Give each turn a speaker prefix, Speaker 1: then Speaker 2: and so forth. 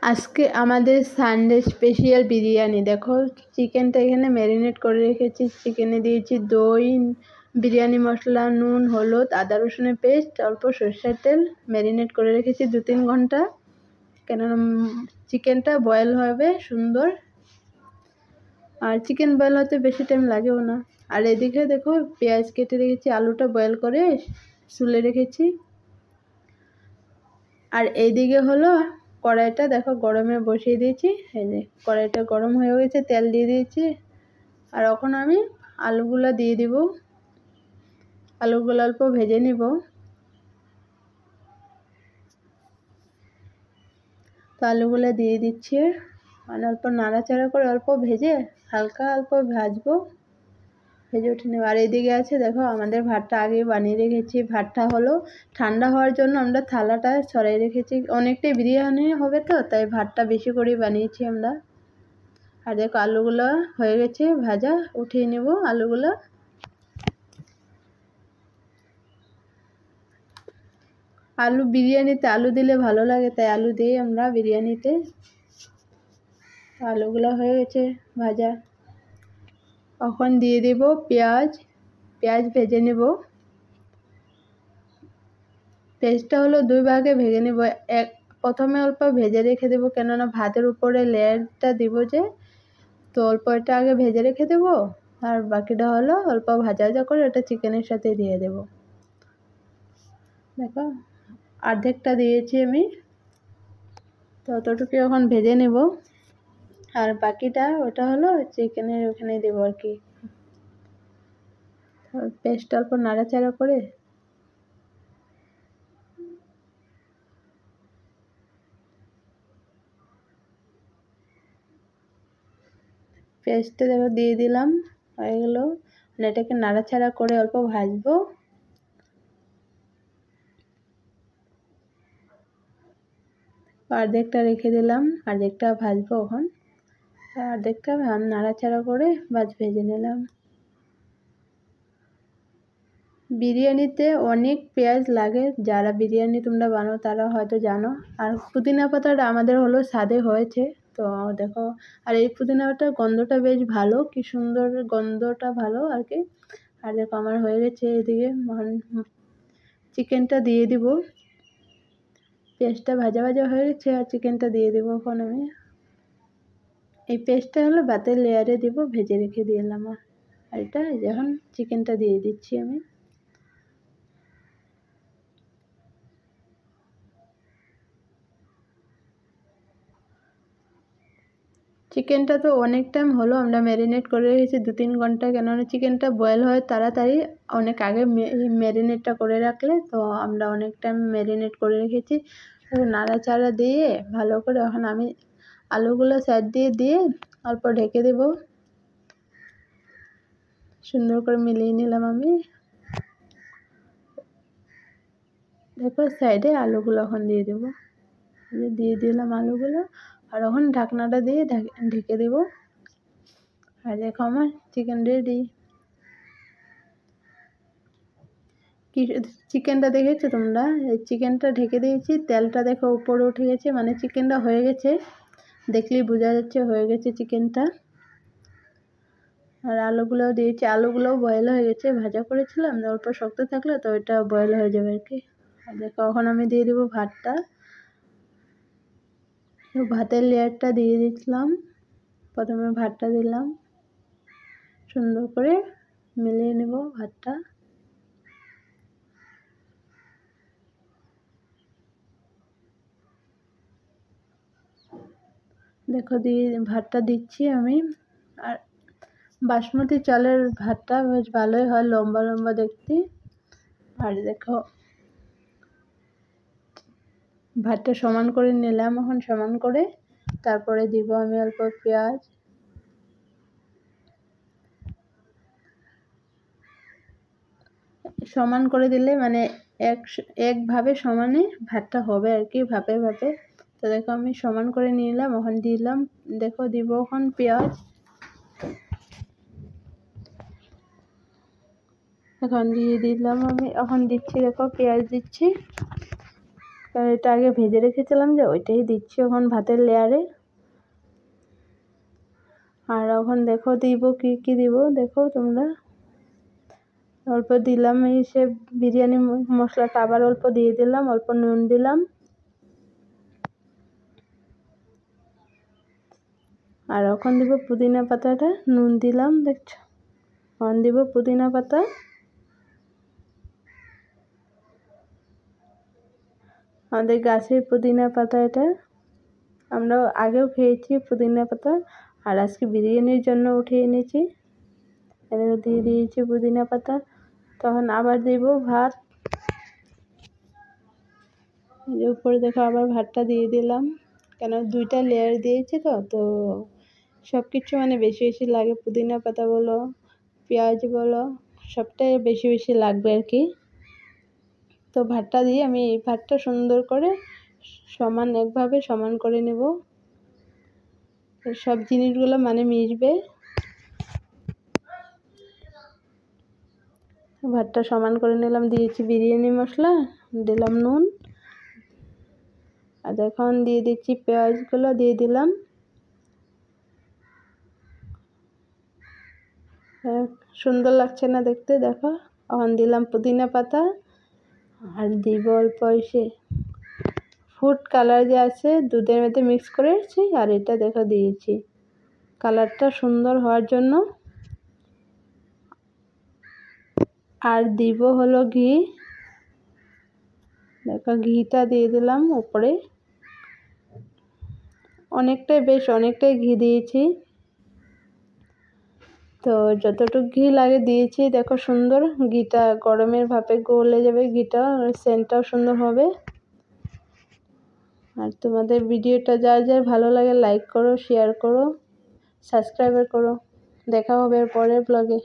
Speaker 1: আজকে আমাদের Sunday special biryani. দেখো চিকেনটা এখানে ম্যারিনেট করে রেখেছি। চিকেনে দিয়েছি দই, বিরিয়ানি মশলা, নুন, হলুদ, আদা রসুনের পেস্ট, অল্প সরষের তেল। ম্যারিনেট করে রেখেছি 2-3 ঘন্টা, কেননা চিকেনটা বয়েল হবে সুন্দর। আর চিকেন বয়েল হতে বেশি টাইম লাগেও না। আর এদিকে দেখো পেঁয়াজ কেটে রেখেছি, আলুটা বয়েল করে শুলে রেখেছি। আর এইদিকে হলো কড়াইটা দেখো গরমে বসিয়ে দিয়েছি। এই যে কড়াইটা গরম হয়ে গেছে, তেল দিয়ে দিয়েছি। আর এখন আমি আলুগুলো দিয়ে দিব। আলুগুলো অল্প ভেজে নিব। তো আলুগুলো দিয়ে দিচ্ছি, মানে অল্প নাড়াচাড়া করে অল্প ভেজে হালকা অল্প ভাজবো, ভেজে উঠে নেব। আর এদিকে আছে দেখো আমাদের ভাতটা আগে বানিয়ে রেখেছি। ভাতটা হলো ঠান্ডা হওয়ার জন্য আমরা থালাটা ছড়াই রেখেছি। অনেকটাই বিরিয়ানি হবে তো, তাই ভাতটা বেশি করে বানিয়েছি আমরা। আর দেখো আলুগুলো হয়ে গেছে ভাজা, উঠিয়ে নেব আলুগুলো। আলু বিরিয়ানিতে আলু দিলে ভালো লাগে, তাই আলু দিই আমরা বিরিয়ানিতে। আলুগুলো হয়ে গেছে ভাজা, এখন দিয়ে দেব পেঁয়াজ। পেঁয়াজ ভেজে নেব। পেঁয়াজটা হলো 2 ভাগে ভেজে নেব। প্রথমে অল্প ভেজে রেখে দেবো, কেননা ভাতের উপরে লেয়ারটা দিব যে, তো অল্প এটা আগে ভেজে রেখে দেব। আর বাকিটা হলো অল্প ভাজা ভাজা করে এটা চিকেনের সাথে দিয়ে দেব। দেখো অর্ধেকটা দিয়েছি আমি, তো অতটুকু এখন ভেজে নেব। আর বাকিটা ওটা হলো চিকেনের ওখানে দেবো আর কি। পেস্ট অল্প নাড়াচাড়া করে পেস্টটা দেখো দিয়ে দিলাম, হয়ে গেল। এটাকে নাড়াচাড়া করে অল্প ভাজবো। অর্ধেকটা রেখে দিলাম, অর্ধেকটা ভাজবো এখন। অর্ধেকটা নাড়াচাড়া করে ভেজে নিলাম। বিরিয়ানিতে অনেক পেঁয়াজ লাগে, যারা বিরিয়ানি তোমরা বানাও তারা হয়তো জানো। আর পুদিনা পাতাটা আমাদের হলো স্বাদে হয়েছে, তো দেখো। আর এই পুদিনা পাতার গন্ধটা বেশ ভালো, কি সুন্দর গন্ধটা ভালো আর কি। আর দেখো আমার হয়ে গেছে। এদিকে চিকেনটা দিয়ে দিব। পেঁয়াজটা ভাজা ভাজা হয়ে গেছে, আর চিকেনটা দিয়ে দেবো এখন আমি। এই পেস্টটা হলো ভাতের লেয়ারে দিব, ভেজে রেখে দিলাম। আর এটা যখন চিকেনটা দিয়ে দিচ্ছি আমি। চিকেনটা তো অনেক টাইম হলো আমরা ম্যারিনেট করে রেখেছি 2-3 ঘন্টা, কেননা চিকেনটা বয়েল হয় তাড়াতাড়ি অনেক আগে। ম্যারিনেটটা করে রাখলে তো আমরা অনেক টাইম ম্যারিনেট করে রেখেছি। নাড়াচাড়া দিয়ে ভালো করে এখন আমি আলুগুলো সাইড দিয়ে দিয়ে অল্প ঢেকে দেব। সুন্দর করে মিলিয়ে নিলাম আমি। দেখো সাইডে আলুগুলো এখন দিয়ে দেবো, দিয়ে দিলাম আলুগুলো। আর এখন ঢাকনাটা দিয়ে ঢেকে দেব। আর দেখো আমার চিকেন রেডি। কি চিকেনটা দেখেছো তোমরা? এই চিকেনটা ঢেকে দিয়েছি, তেলটা দেখো উপরে উঠে গেছে, মানে চিকেনটা হয়ে গেছে। দেখলেই বোঝা যাচ্ছে হয়ে গেছে চিকেনটা। আর আলুগুলোও দিয়েছি, আলুগুলোও বয়েল হয়ে গেছে, ভাজা করেছিলাম অল্প শক্ত থাকলে তো এটা বয়েল হয়ে যাবে আর কি। আর দেখো এখন আমি দিয়ে দেবো ভাতটা। ভাতের লেয়ারটা দিয়ে দিচ্ছিলাম, প্রথমে ভাতটা দিলাম, সুন্দর করে মিলিয়ে নেব ভাতটা। দেখো দিয়ে ভাতটা দিচ্ছি আমি। আর বাসমতি চালের ভাতটা বেশ ভালোই হয়, লম্বা লম্বা দেখতে। আর দেখো ভাতটা সমান করে নিলাম, এখন সমান করে তারপরে দিব আমি অল্প পেঁয়াজ। সমান করে দিলে মানে একভাবে সমানে ভাতটা হবে আর কি, ভাপে ভাপে। তো দেখো আমি সমান করে নিলাম, এখন দিলাম। দেখো দিব এখন পেঁয়াজ। এখন দিয়ে দিলাম আমি, এখন দিচ্ছি দেখো পেঁয়াজ দিচ্ছি। কারণ এটা আগে ভেজে রেখেছিলাম যে, ওইটাই দিচ্ছি এখন ভাতের লেয়ারে। আর এখন দেখো দিব কি দিব দেখো তোমরা। অল্প দিলাম এই সে বিরিয়ানি মশলাটা, আবার অল্প দিয়ে দিলাম, অল্প নুন দিলাম। আর এখন দিব পুদিনা পাতাটা, নুন দিলাম দেখছো। এখন দিব পুদিনা পাতা। আমাদের গাছের পুদিনা পাতা এটা, আমরা আগেও খেয়েছি পুদিনা পাতা, আর আজকে বিরিয়ানির জন্য উঠিয়ে এনেছি। এদের দিয়ে দিয়েছি পুদিনা পাতা। তখন আবার দেব ভাত, এর উপরে দেখো আবার ভাতটা দিয়ে দিলাম, কেন 2টা লেয়ার দিয়েছি তো সব কিছু মানে বেশি বেশি লাগে। পুদিনা পাতা বলো, পেঁয়াজ বলো, সবটাই বেশি বেশি লাগবে আর কি। তো ভাতটা দিয়ে আমি এই ভাতটা সুন্দর করে একভাবে সমান করে নেব, সব জিনিসগুলো মানে মিশবে। ভাতটা সমান করে নিলাম, দিয়েছি বিরিয়ানি মশলা, দিলাম নুন, আর এখন দিয়ে দিচ্ছি পেঁয়াজগুলো দিয়ে দিলাম। সুন্দর লাগছে না দেখতে, দেখো। এখন দিলাম পুদিনা পাতা, আর দিব অল্প এসে ফুড কালার যে আছে দুধের মধ্যে মিক্স করেছি, আর এটা দেখো দিয়েছি কালারটা সুন্দর হওয়ার জন্য। আর দিব হলো ঘি, দেখো ঘিটা দিয়ে দিলাম উপরে, অনেকটাই ঘি দিয়েছি। তো যতটুকু ঘি লাগে দিয়েছি, দেখো সুন্দর ঘিটা গরমের ভাপে গলে যাবে, ঘিটা সেন্টটাও সুন্দর হবে। আর তোমাদের ভিডিওটা যার ভালো লাগে লাইক করো, শেয়ার করো, সাবস্ক্রাইব করো। দেখা হবে পরের ব্লগে।